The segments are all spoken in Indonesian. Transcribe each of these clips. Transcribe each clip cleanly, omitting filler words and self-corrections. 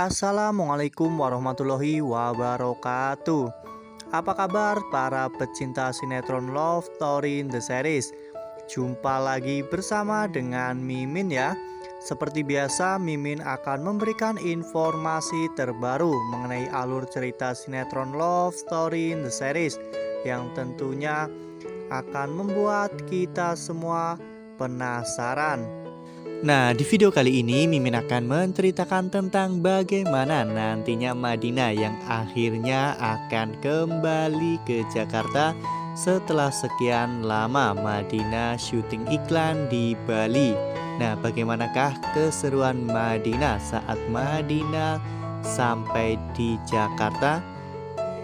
Assalamualaikum warahmatullahi wabarakatuh. Apa kabar para pecinta sinetron Love Story in the Series? Jumpa lagi bersama dengan Mimin ya. Seperti biasa, Mimin akan memberikan informasi terbaru mengenai alur cerita sinetron Love Story in the Series yang tentunya akan membuat kita semua penasaran. Nah, di video kali ini Mimin akan menceritakan tentang bagaimana nantinya Madinah yang akhirnya akan kembali ke Jakarta setelah sekian lama Madinah syuting iklan di Bali. Nah, bagaimanakah keseruan Madinah saat Madinah sampai di Jakarta?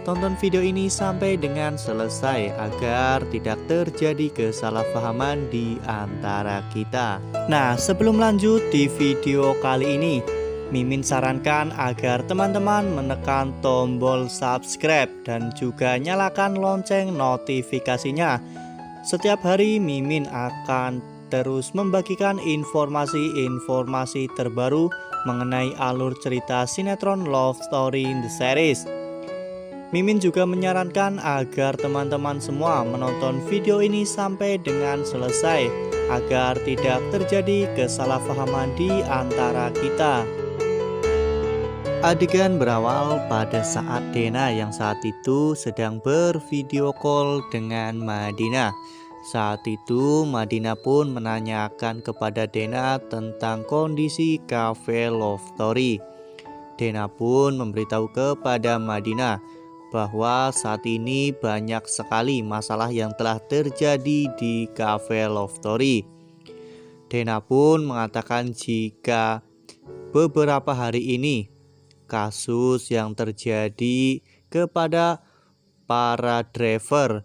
Tonton video ini sampai dengan selesai agar tidak terjadi kesalahpahaman di antara kita. Nah, sebelum lanjut di video kali ini, Mimin sarankan agar teman-teman menekan tombol subscribe dan juga nyalakan lonceng notifikasinya. Setiap hari Mimin akan terus membagikan informasi-informasi terbaru mengenai alur cerita sinetron Love Story in the Series. Mimin juga menyarankan agar teman-teman semua menonton video ini sampai dengan selesai agar tidak terjadi kesalahpahaman di antara kita. Adegan berawal pada saat Dena yang saat itu sedang bervideo call dengan Madinah. Saat itu Madinah pun menanyakan kepada Dena tentang kondisi cafe Love Story. Dena pun memberitahu kepada Madinah bahwa saat ini banyak sekali masalah yang telah terjadi di cafe Love Story. Dena pun mengatakan jika beberapa hari ini kasus yang terjadi kepada para driver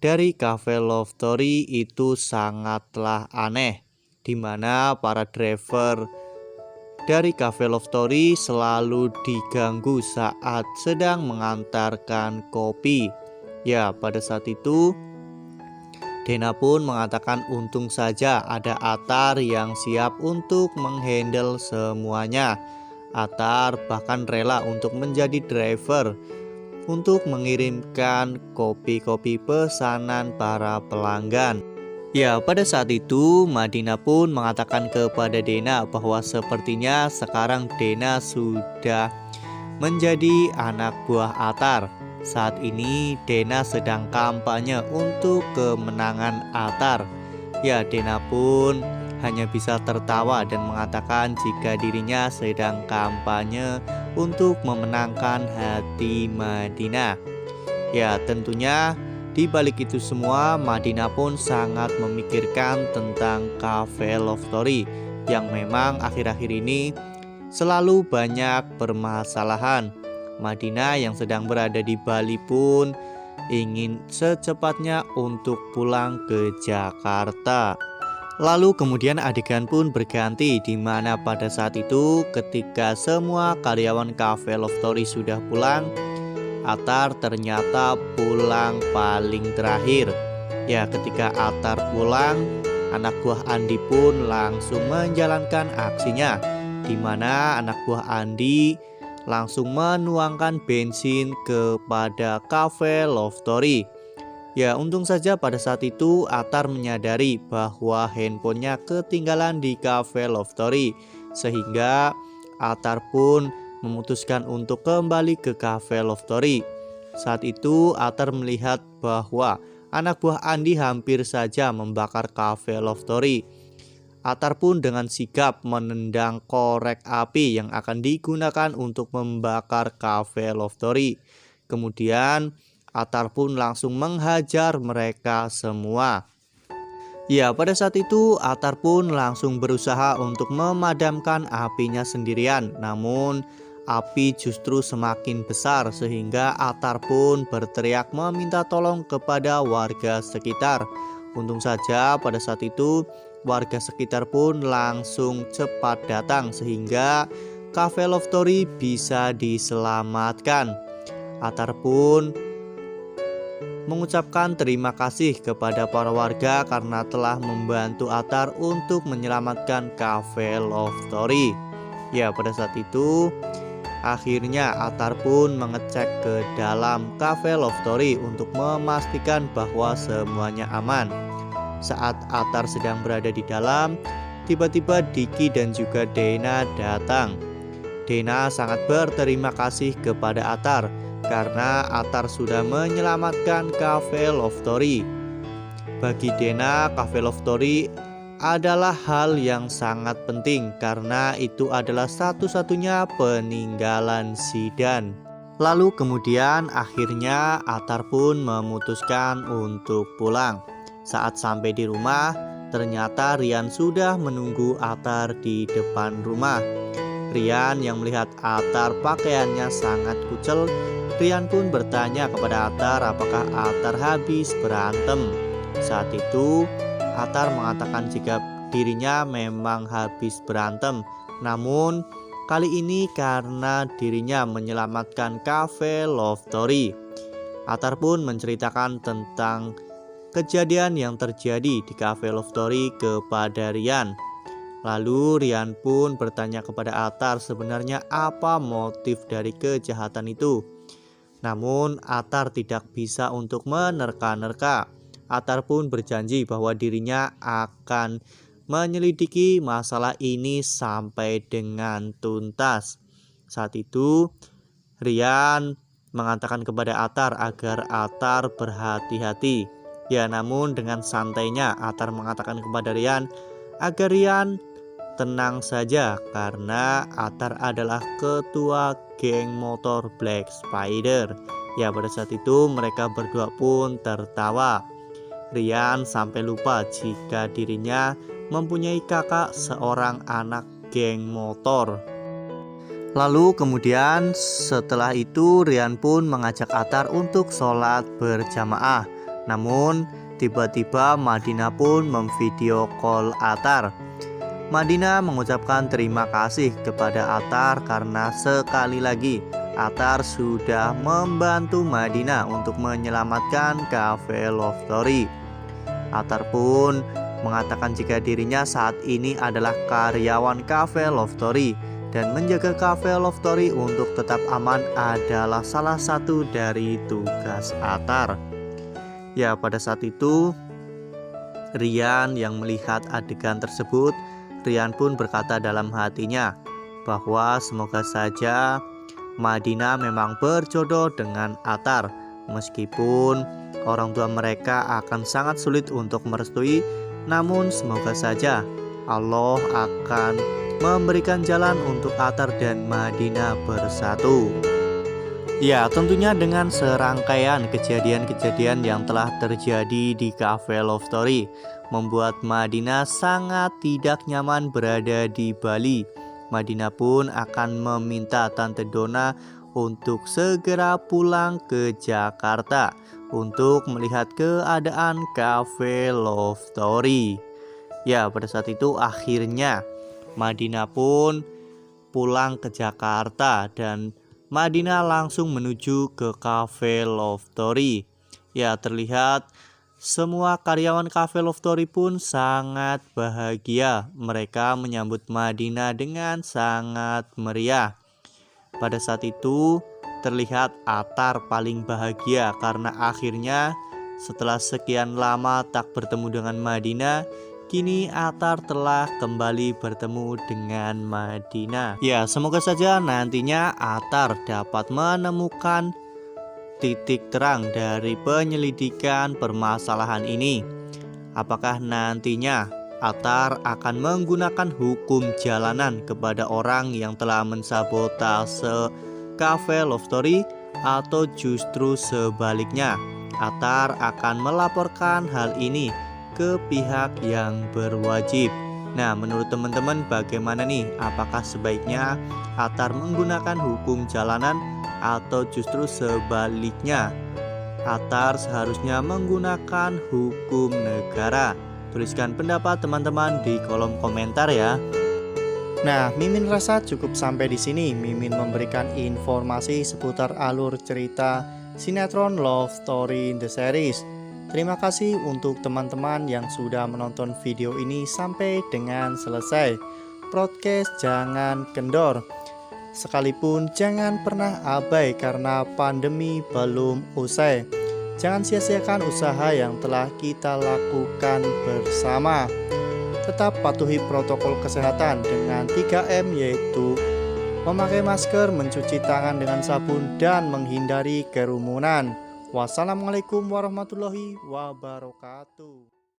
dari cafe Love Story itu sangatlah aneh, di mana para driver dari cafe Love Story selalu diganggu saat sedang mengantarkan kopi. Ya, pada saat itu Dena pun mengatakan untung saja ada Atar yang siap untuk menghandle semuanya. Atar bahkan rela untuk menjadi driver untuk mengirimkan kopi-kopi pesanan para pelanggan. Ya, pada saat itu Madinah pun mengatakan kepada Dena bahwa sepertinya sekarang Dena sudah menjadi anak buah Atar. Saat ini Dena sedang kampanye untuk kemenangan Atar. Ya, Dena pun hanya bisa tertawa dan mengatakan jika dirinya sedang kampanye untuk memenangkan hati Madinah. Ya, tentunya di balik itu semua, Madinah pun sangat memikirkan tentang cafe Love Story yang memang akhir-akhir ini selalu banyak permasalahan. Madinah yang sedang berada di Bali pun ingin secepatnya untuk pulang ke Jakarta. Lalu kemudian adegan pun berganti di mana pada saat itu ketika semua karyawan cafe Love Story sudah pulang, Atar ternyata pulang paling terakhir. Ya, ketika Atar pulang, anak buah Andi pun langsung menjalankan aksinya, di mana anak buah Andi langsung menuangkan bensin kepada cafe Love Story. Ya, untung saja pada saat itu Atar menyadari bahwa handphonenya ketinggalan di cafe Love Story, sehingga Atar pun memutuskan untuk kembali ke cafe Love Story. Saat itu Atar melihat bahwa anak buah Andi hampir saja membakar cafe Love Story. Atar pun dengan sigap menendang korek api yang akan digunakan untuk membakar cafe Love Story. Kemudian Atar pun langsung menghajar mereka semua. Ya, pada saat itu Atar pun langsung berusaha untuk memadamkan apinya sendirian. Namun api justru semakin besar sehingga Atar pun berteriak meminta tolong kepada warga sekitar. Untung saja pada saat itu warga sekitar pun langsung cepat datang sehingga cafe Love Story bisa diselamatkan. Atar pun mengucapkan terima kasih kepada para warga karena telah membantu Atar untuk menyelamatkan cafe Love Story. Ya, pada saat itu Akhirnya Atar pun mengecek ke dalam cafe Love Story untuk memastikan bahwa semuanya aman. Saat Atar sedang berada di dalam, tiba-tiba Diki dan juga Dena datang. Dena sangat berterima kasih kepada Atar karena Atar sudah menyelamatkan cafe Love Story. Bagi Dena, cafe Love Story adalah hal yang sangat penting karena itu adalah satu-satunya peninggalan Zidan. Lalu kemudian akhirnya Atar pun memutuskan untuk pulang. Saat sampai di rumah, ternyata Rian sudah menunggu Atar di depan rumah. Rian yang melihat Atar pakaiannya sangat kucel, Rian pun bertanya kepada Atar apakah Atar habis berantem. Saat itu Atar mengatakan jika dirinya memang habis berantem, namun kali ini karena dirinya menyelamatkan cafe Love Story. Atar pun menceritakan tentang kejadian yang terjadi di cafe Love Story kepada Rian. Lalu Rian pun bertanya kepada Atar sebenarnya apa motif dari kejahatan itu. Namun Atar tidak bisa untuk menerka-nerka. Atar pun berjanji bahwa dirinya akan menyelidiki masalah ini sampai dengan tuntas. Saat itu Rian mengatakan kepada Atar agar Atar berhati-hati. Ya, namun dengan santainya Atar mengatakan kepada Rian agar Rian tenang saja karena Atar adalah ketua geng motor Black Spider. Ya, pada saat itu mereka berdua pun tertawa. Rian sampai lupa jika dirinya mempunyai kakak seorang anak geng motor. Lalu kemudian setelah itu Rian pun mengajak Atar untuk sholat berjamaah. Namun tiba-tiba Madina pun memvideo call Atar. Madina mengucapkan terima kasih kepada Atar karena sekali lagi Atar sudah membantu Madina untuk menyelamatkan cafe Love Story. Atar pun mengatakan jika dirinya saat ini adalah karyawan cafe Love Story dan menjaga cafe Love Story untuk tetap aman adalah salah satu dari tugas Atar. Ya, pada saat itu Rian yang melihat adegan tersebut, Rian pun berkata dalam hatinya bahwa semoga saja Madina memang berjodoh dengan Atar, meskipun orang tua mereka akan sangat sulit untuk merestui, namun semoga saja Allah akan memberikan jalan untuk Atar dan Madina bersatu. Ya, tentunya dengan serangkaian kejadian-kejadian yang telah terjadi di cafe Love Story membuat Madina sangat tidak nyaman berada di Bali. Madina pun akan meminta Tante Dona untuk segera pulang ke Jakarta untuk melihat keadaan cafe Love Story. Ya, pada saat itu akhirnya Madina pun pulang ke Jakarta dan Madina langsung menuju ke cafe Love Story. Ya, terlihat semua karyawan cafe Love Story pun sangat bahagia. Mereka menyambut Madina dengan sangat meriah. Pada saat itu terlihat Atar paling bahagia karena akhirnya setelah sekian lama tak bertemu dengan Madina, kini Atar telah kembali bertemu dengan Madina. Ya, semoga saja nantinya Atar dapat menemukan titik terang dari penyelidikan permasalahan ini. Apakah nantinya Atar akan menggunakan hukum jalanan kepada orang yang telah mensabotase cafe Love Story, atau justru sebaliknya Atar akan melaporkan hal ini ke pihak yang berwajib. Nah, menurut teman-teman bagaimana nih? Apakah sebaiknya Atar menggunakan hukum jalanan atau justru sebaliknya Atar seharusnya menggunakan hukum negara? Tuliskan pendapat teman-teman di kolom komentar ya. Nah, Mimin rasa cukup sampai di sini. Mimin memberikan informasi seputar alur cerita sinetron Love Story The Series. Terima kasih untuk teman-teman yang sudah menonton video ini sampai dengan selesai. Podcast jangan kendor. Sekalipun jangan pernah abai karena pandemi belum usai. Jangan sia-siakan usaha yang telah kita lakukan bersama. Tetap patuhi protokol kesehatan dengan 3M, yaitu memakai masker, mencuci tangan dengan sabun, dan menghindari kerumunan. Wassalamualaikum warahmatullahi wabarakatuh.